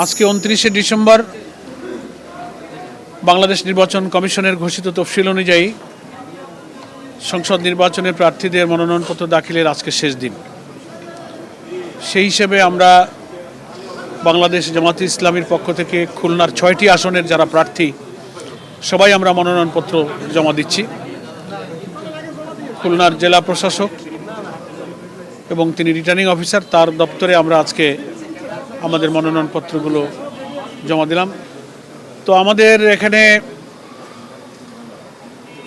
আজকে 29শে ডিসেম্বর বাংলাদেশ নির্বাচন কমিশনের ঘোষিত তফসিল অনুযায়ী সংসদ নির্বাচনের প্রার্থীদের মনোনয়নপত্র দাখিলের আজকে শেষ দিন। সেই হিসেবে আমরা বাংলাদেশ জামাতে ইসলামীর পক্ষ থেকে খুলনার 6টি আসনের যারা প্রার্থী সবাই আমরা মনোনয়নপত্র জমা দিচ্ছি। খুলনার জেলা প্রশাসক এবং তিনি রিটার্নিং অফিসার, তার দপ্তরে আমরা আজকে আমাদের মনোনয়নপত্রগুলো জমা দিলাম। তো আমাদের এখানে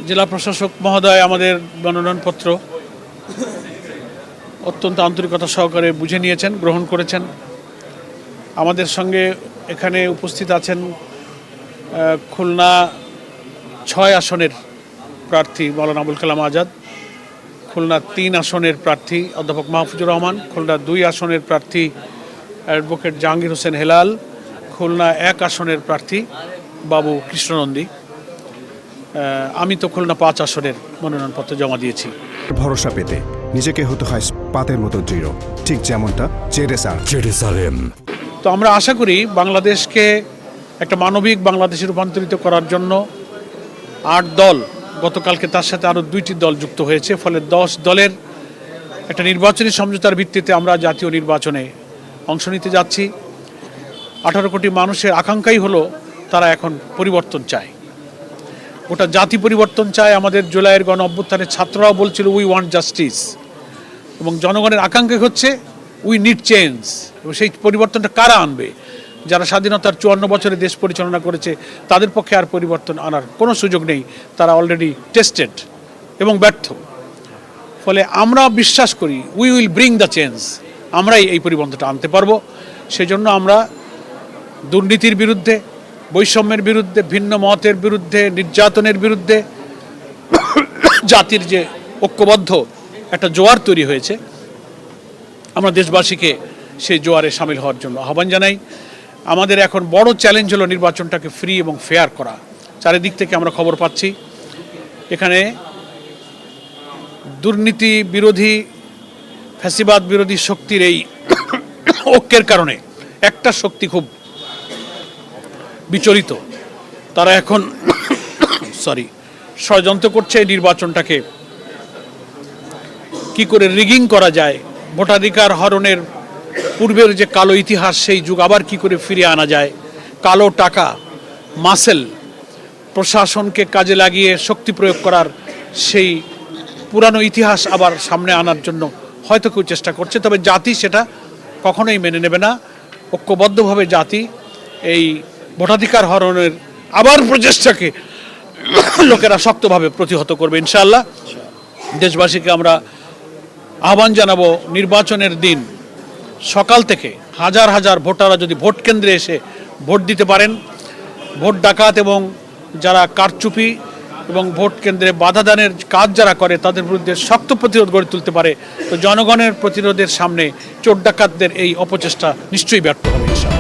জেলা প্রশাসক মহোদয় আমাদের মনোনয়নপত্র অত্যন্ত আন্তরিকতা সহকারে বুঝে নিয়েছেন, গ্রহণ করেছেন। আমাদের সঙ্গে এখানে উপস্থিত আছেন খুলনা 6 আসনের প্রার্থী মাওলানা আবুল কালাম আজাদ, খুলনা 3 আসনের প্রার্থী অধ্যাপক মাহফুজুর রহমান, খুলনা 2 আসনের প্রার্থী অ্যাডভোকেট জাহাঙ্গীর হোসেন হেলাল, খুলনা 1 আসনের প্রার্থী বাবু কৃষ্ণনন্দী। আমি তো খুলনা 5 আসনের মনোনয়নপত্র জমা দিয়েছি। ভরসা পেতে নিজেকে হতে হয় পাতের মতো দৃঢ়, ঠিক যেমনটা জেরুসালেম। তো আমরা আশা করি বাংলাদেশকে একটা মানবিক বাংলাদেশে রূপান্তরিত করার জন্য 8 দল, গতকালকে তার সাথে আরও 2টি দল যুক্ত হয়েছে, ফলে 10 দলের একটা নির্বাচনী সমঝোতার ভিত্তিতে আমরা জাতীয় নির্বাচনে অংশ নিতে যাচ্ছি। 18 কোটি মানুষের আকাঙ্ক্ষাই হলো তারা এখন পরিবর্তন চায়, গোটা জাতি পরিবর্তন চায়। আমাদের জুলাইয়ের গণ অভ্যুত্থানে ছাত্ররাও বলছিল উই ওয়ান্ট জাস্টিস, এবং জনগণের আকাঙ্ক্ষা হচ্ছে উই নিড চেঞ্জ। এবং সেই পরিবর্তনটা কারা আনবে? যারা স্বাধীনতার 54 বছরে দেশ পরিচালনা করেছে, তাদের পক্ষে আর পরিবর্তন আনার কোনো সুযোগ নেই, তারা অলরেডি টেস্টেড এবং ব্যর্থ। ফলে আমরা বিশ্বাস করি we will bring the change, আমরাই এই পরিবর্তনটা আনতে পারবো। সেজন্য আমরা দুর্নীতির বিরুদ্ধে, বৈষম্যের বিরুদ্ধে, ভিন্ন মতের বিরুদ্ধে, নির্যাতনের বিরুদ্ধে জাতির যে ঐক্যবদ্ধ একটা জোয়ার তৈরি হয়েছে, আমরা দেশবাসীকে সেই জোয়ারে সামিল হওয়ার জন্য আহ্বান জানাই। আমাদের এখন বড় চ্যালেঞ্জ হলো নির্বাচনটাকে ফ্রি এবং ফেয়ার করা। চারিদিক থেকে আমরা খবর পাচ্ছি এখানে দুর্নীতি বিরোধী, ফ্যাসিবাদ বিরোধী শক্তির এই ঐক্যের কারণে একটা শক্তি খুব বিচলিত। তারা এখন ষড়যন্ত্র করছে নির্বাচনটাকে কি করে রিগিং করা যায়, ভোটাধিকার হরণের পূর্বের যে কালো ইতিহাস সেই যুগ আবার কি করে ফিরিয়ে আনা যায়, কালো টাকা, মাসেল, প্রশাসনকে কাজে লাগিয়ে শক্তি প্রয়োগ করার সেই পুরানো ইতিহাস আবার সামনে আনার জন্য হয়তো কেউ চেষ্টা করছে। তবে জাতি সেটা কখনোই মেনে নেবে না। ঐক্যবদ্ধভাবে জাতি এই ভোটাধিকার হরণের আবার প্রচেষ্টাকে লোকেরা শক্তভাবে প্রতিহত করবে ইনশাআল্লাহ। দেশবাসীকে আমরা আহ্বান জানাবো, নির্বাচনের দিন সকাল থেকে হাজার হাজার ভোটাররা যদি ভোট কেন্দ্রে এসে ভোট দিতে পারেন, ভোট ডাকাত এবং যারা কারচুপি এবং ভোট কেন্দ্রে বাধা দানের কাজ যারা করে তাদের বিরুদ্ধে শক্ত প্রতিরোধ গড়ে তুলতে পারে, তো জনগণের প্রতিরোধের সামনে চোর ডাকাতদের এই অপচেষ্টা নিশ্চয়ই ব্যর্থ হবে ইনশাআল্লাহ।